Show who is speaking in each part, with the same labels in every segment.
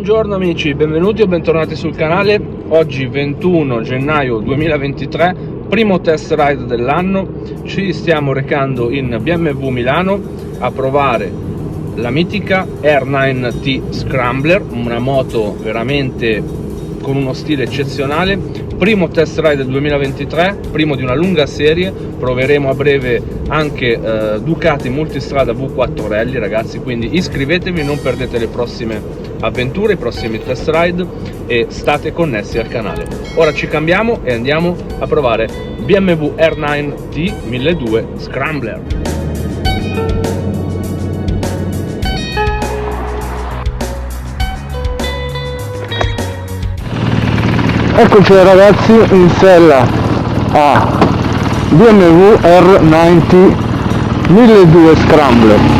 Speaker 1: Buongiorno amici, benvenuti o bentornati sul canale. Oggi 21 gennaio 2023, primo test ride dell'anno. Ci stiamo recando in BMW Milano a provare la mitica R9T Scrambler, una moto veramente con uno stile eccezionale. Primo test ride del 2023, primo di una lunga serie. Proveremo a breve anche Ducati Multistrada V4 Rally, ragazzi, quindi iscrivetevi, non perdete le prossime avventure, i prossimi test ride e state connessi al canale. Ora ci cambiamo e andiamo a provare BMW R9T 1200 Scrambler.
Speaker 2: Eccoci ragazzi in sella a BMW R9T 1200 Scrambler.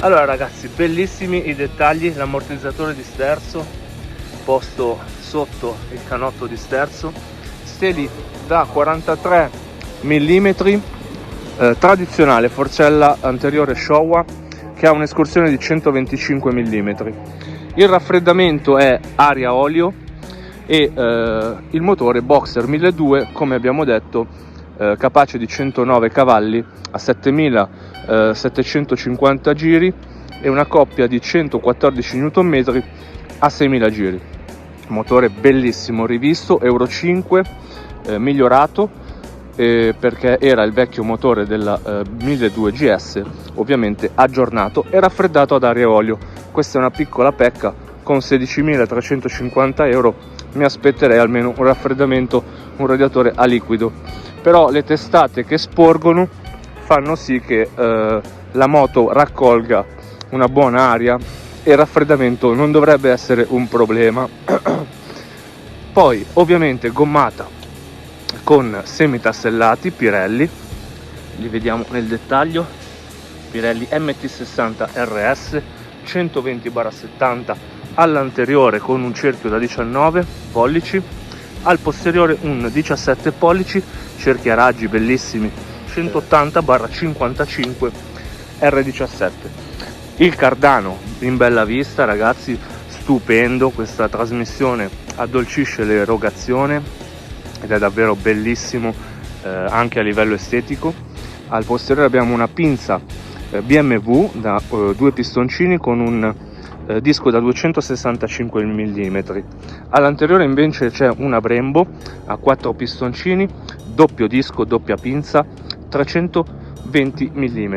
Speaker 1: Allora ragazzi, bellissimi i dettagli, l'ammortizzatore di sterzo posto sotto il canotto di sterzo, steli da 43 mm, tradizionale forcella anteriore Showa che ha un'escursione di 125 mm. Il raffreddamento è aria olio e il motore Boxer 1200, come abbiamo detto, capace di 109 cavalli a 7750 giri e una coppia di 114 Nm a 6000 giri. Motore bellissimo, rivisto, Euro 5, migliorato perché era il vecchio motore della 1200 GS, ovviamente aggiornato e raffreddato ad aria e olio. Questa è una piccola pecca, con 16.350 euro mi aspetterei almeno un raffreddamento, un radiatore a liquido. Però le testate che sporgono fanno sì che la moto raccolga una buona aria e il raffreddamento non dovrebbe essere un problema. Poi ovviamente gommata con semitassellati Pirelli, li vediamo nel dettaglio. Pirelli MT60 RS 120/70 all'anteriore con un cerchio da 19 pollici, al posteriore un 17 pollici, cerchi a raggi bellissimi 180/55 R17. Il cardano in bella vista, ragazzi, stupendo, questa trasmissione addolcisce l'erogazione ed è davvero bellissimo anche a livello estetico. Al posteriore abbiamo una pinza BMW da 2 pistoncini con un disco da 265 mm. All'anteriore invece c'è una Brembo a 4 pistoncini, doppio disco, doppia pinza, 320 mm.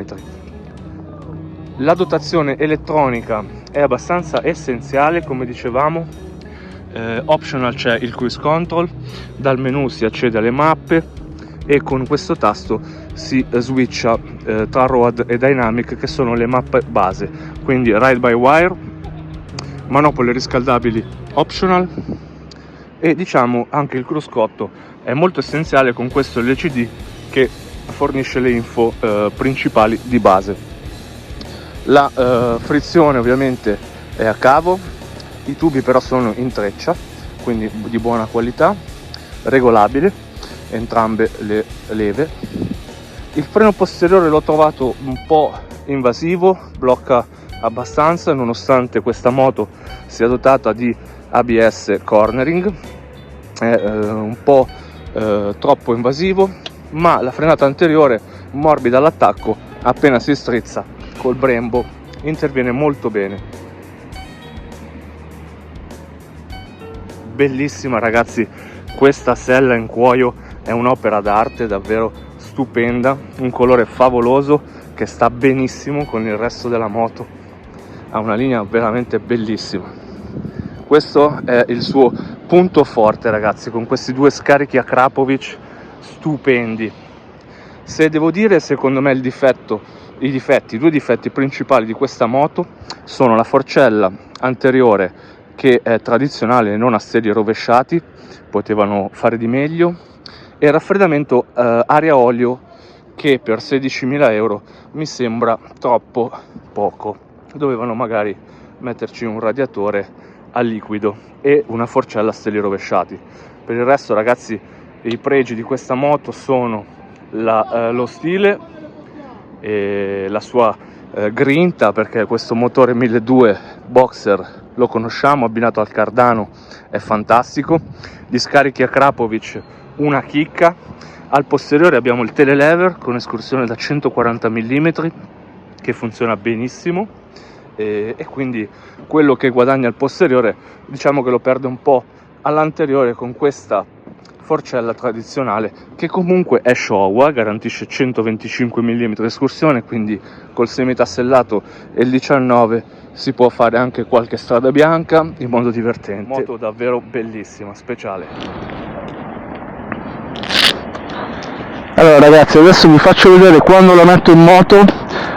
Speaker 1: La dotazione elettronica è abbastanza essenziale, come dicevamo. Optional c'è il cruise control, dal menu si accede alle mappe e con questo tasto si switcha tra road e dynamic, che sono le mappe base, quindi ride by wire, manopole riscaldabili optional e diciamo anche il cruscotto è molto essenziale con questo LCD che fornisce le info principali di base. La frizione ovviamente è a cavo, i tubi però sono in treccia, quindi di buona qualità, regolabile entrambe le leve. Il freno posteriore l'ho trovato un po' invasivo, blocca abbastanza nonostante questa moto sia dotata di ABS cornering. È un po' troppo invasivo, ma la frenata anteriore morbida all'attacco, appena si strizza col Brembo interviene molto bene. Bellissima ragazzi, questa sella in cuoio è un'opera d'arte davvero stupenda, un colore favoloso che sta benissimo con il resto della moto, ha una linea veramente bellissima. Questo è il suo punto forte, ragazzi, con questi due scarichi Akrapovic stupendi. Se devo dire, secondo me i due difetti principali di questa moto sono la forcella anteriore, che è tradizionale, non a sedili rovesciati, potevano fare di meglio, e il raffreddamento aria olio, che per 16.000 euro mi sembra troppo poco. Dovevano magari metterci un radiatore a liquido e una forcella a steli rovesciati. Per il resto, ragazzi, i pregi di questa moto sono lo stile e la sua grinta, perché questo motore 1200 Boxer lo conosciamo, abbinato al cardano è fantastico. Gli scarichi Akrapovic una chicca. Al posteriore abbiamo il telelever con escursione da 140 mm che funziona benissimo, e quindi quello che guadagna al posteriore diciamo che lo perde un po' all'anteriore con questa forcella tradizionale, che comunque è Showa, garantisce 125 mm escursione, quindi col semitassellato e il 19 si può fare anche qualche strada bianca in modo divertente. Moto davvero bellissima, speciale.
Speaker 2: Allora ragazzi, adesso vi faccio vedere quando la metto in moto,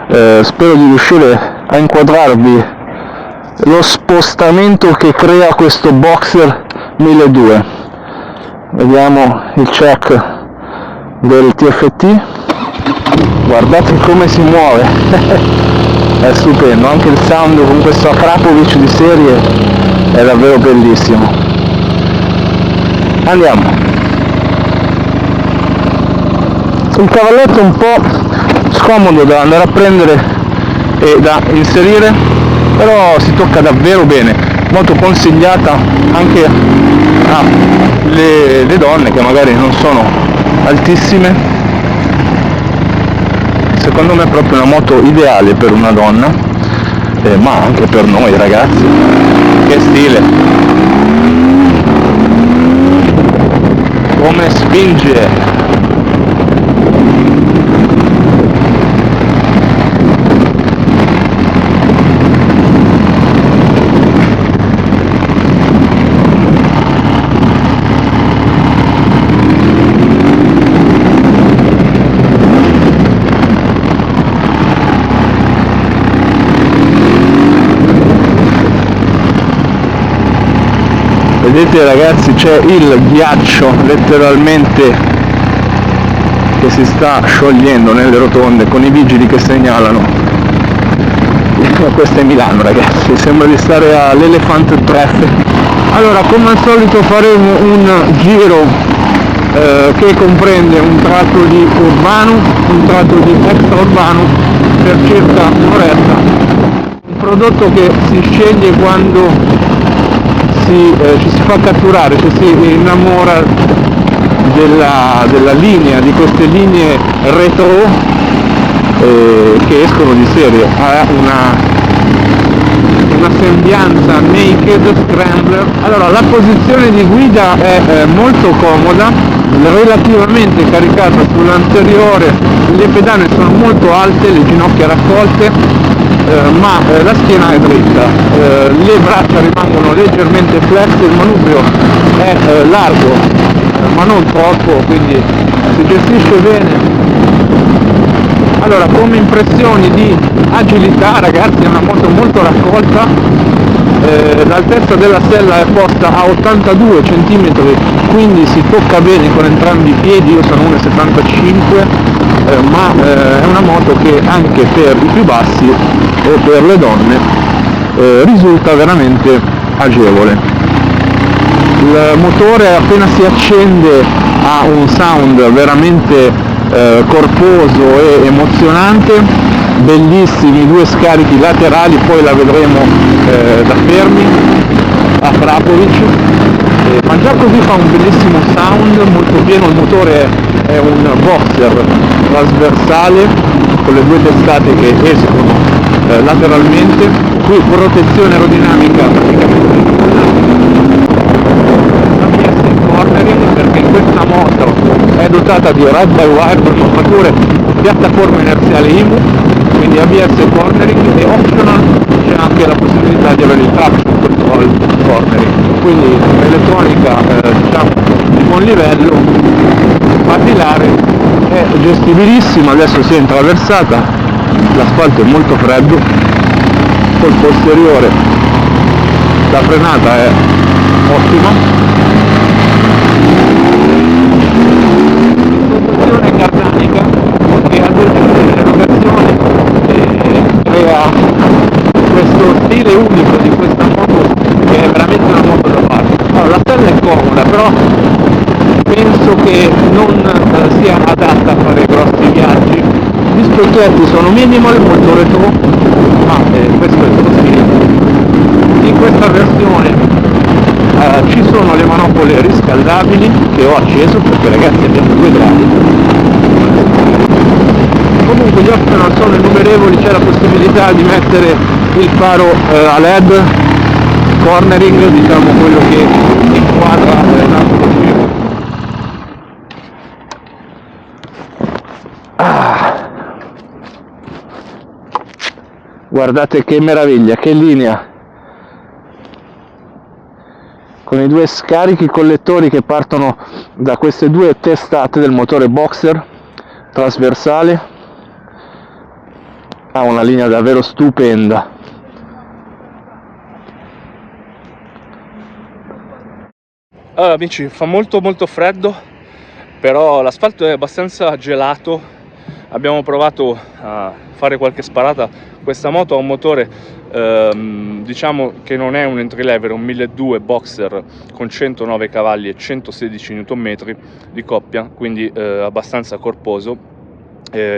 Speaker 2: spero di riuscire a inquadrarvi lo spostamento che crea questo Boxer 1200. Vediamo il check del TFT, guardate come si muove, è stupendo, anche il sound con questo Akrapovic di serie è davvero bellissimo. Andiamo. Il cavalletto è un po' scomodo da andare a prendere e da inserire, però si tocca davvero bene, molto consigliata anche alle donne che magari non sono altissime. Secondo me è proprio una moto ideale per una donna, ma anche per noi ragazzi. Che stile, come spinge. Vedete ragazzi, c'è il ghiaccio letteralmente che si sta sciogliendo nelle rotonde con i vigili che segnalano. Questo è Milano ragazzi, sembra di stare all'Elephant Traffic. Allora, come al solito faremo un giro che comprende un tratto di urbano, un tratto di extraurbano per circa un'oretta. Un prodotto che si sceglie quando ci si fa catturare, ci si innamora della linea, di queste linee retro che escono di serie. Ha una sembianza naked scrambler. Allora, la posizione di guida è molto comoda, relativamente caricata sull'anteriore, le pedane sono molto alte, le ginocchia raccolte, ma la schiena è dritta, le braccia rimangono leggermente flesse, il manubrio è largo ma non troppo, quindi si gestisce bene. Allora, come impressioni di agilità ragazzi, è una moto molto raccolta, l'altezza della sella è posta a 82 cm, quindi si tocca bene con entrambi i piedi, io sono 1,75 ma è una moto che anche per i più bassi o per le donne risulta veramente agevole. Il motore appena si accende ha un sound veramente corposo e emozionante, bellissimi due scarichi laterali, poi la vedremo da fermi, Akrapovic, ma già così fa un bellissimo sound, molto pieno. Il motore è un boxer trasversale con le due testate che escono lateralmente, qui protezione aerodinamica praticamente ABS in cornering, perché questa moto è dotata di ride-by-wire per mappature, piattaforma inerziale IMU, quindi ABS cornering, e optional c'è anche la possibilità di avere il traction control cornering. livello basilare è gestibilissimo. Adesso si è intraversata, l'asfalto è molto freddo, col posteriore la frenata è ottima, sensazione cardanica che addolcisce l'erogazione e crea questo stile unico di questa moto, che è veramente una moto da fare. Allora, la stella è comoda, però penso che non sia adatta a fare grossi viaggi. Gli specchietti sono minimal, molto retro, ma questo è il suo stile. In questa versione ci sono le manopole riscaldabili che ho acceso perché, ragazzi, abbiamo 2 gradi. Comunque gli optional sono innumerevoli, c'è la possibilità di mettere il faro a LED, cornering, diciamo quello che inquadra l'altro giro. Guardate che meraviglia, che linea, con i 2 scarichi collettori che partono da queste 2 testate del motore boxer trasversale. Ha una linea davvero stupenda.
Speaker 1: Allora amici, fa molto freddo, però l'asfalto è abbastanza gelato. Abbiamo provato a fare qualche sparata. Questa moto ha un motore diciamo che non è un entry level, è un 1200 boxer con 109 cavalli e 116 Nm di coppia, quindi abbastanza corposo,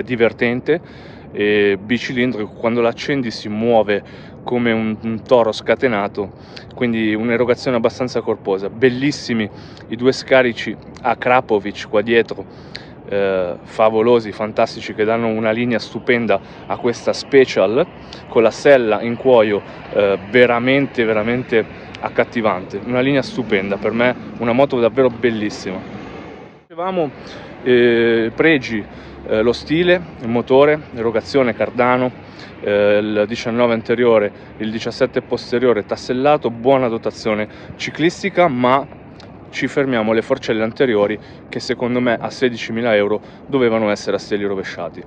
Speaker 1: divertente, e bicilindrico. Quando l'accendi si muove come un toro scatenato, quindi un'erogazione abbastanza corposa. Bellissimi i 2 scarici a Krapovic qua dietro, favolosi, fantastici, che danno una linea stupenda a questa Special con la sella in cuoio, veramente accattivante, una linea stupenda, per me una moto davvero bellissima. Dicevamo pregi, lo stile, il motore, erogazione Cardano, il 19 anteriore, il 17 posteriore tassellato, buona dotazione ciclistica, ma ci fermiamo alle forcelle anteriori che secondo me a 16.000 euro dovevano essere a steli rovesciati.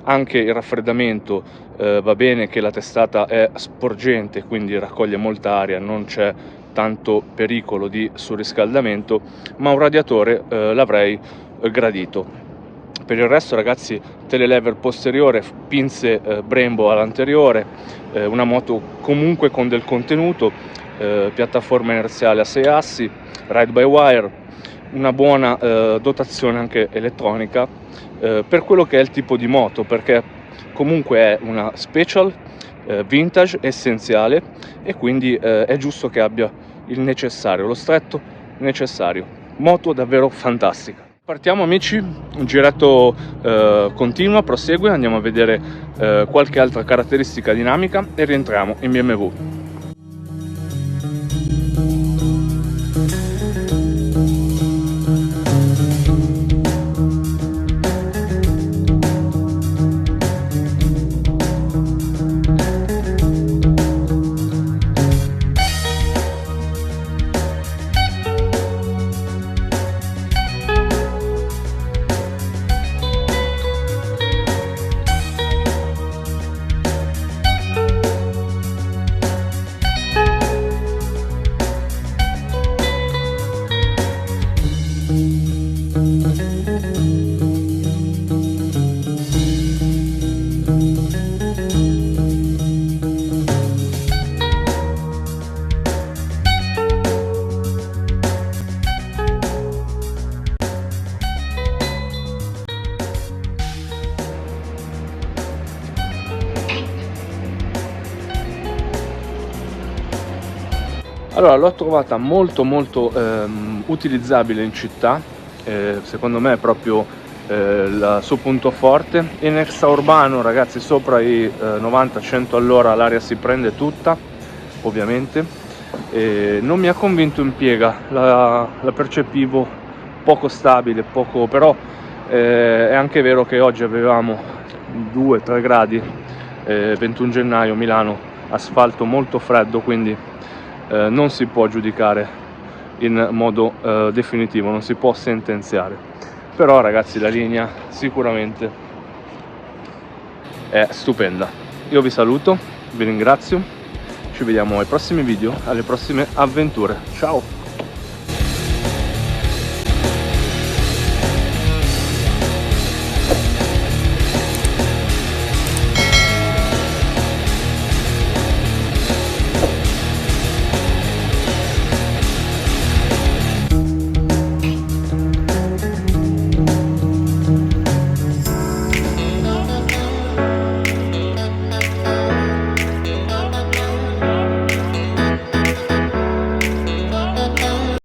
Speaker 1: Anche il raffreddamento va bene, che la testata è sporgente, quindi raccoglie molta aria, non c'è tanto pericolo di surriscaldamento, ma un radiatore l'avrei gradito. Per il resto, ragazzi, telelever posteriore, pinze Brembo all'anteriore, una moto comunque con del contenuto, piattaforma inerziale a 6 assi, ride by wire, una buona dotazione anche elettronica per quello che è il tipo di moto, perché comunque è una Special vintage essenziale, e quindi è giusto che abbia il necessario, lo stretto necessario. Moto davvero fantastica. Partiamo amici, un giretto continua, prosegue, andiamo a vedere qualche altra caratteristica dinamica e rientriamo in BMW. Allora, l'ho trovata molto utilizzabile in città, secondo me è proprio il suo punto forte. In extraurbano, ragazzi, sopra i 90-100 all'ora l'aria si prende tutta, ovviamente. Non mi ha convinto in piega, la percepivo poco stabile, però è anche vero che oggi avevamo 2-3 gradi, 21 gennaio, Milano, asfalto molto freddo, quindi non si può giudicare in modo definitivo, non si può sentenziare. Però ragazzi, la linea sicuramente è stupenda. Io vi saluto, vi ringrazio, ci vediamo ai prossimi video, alle prossime avventure. Ciao!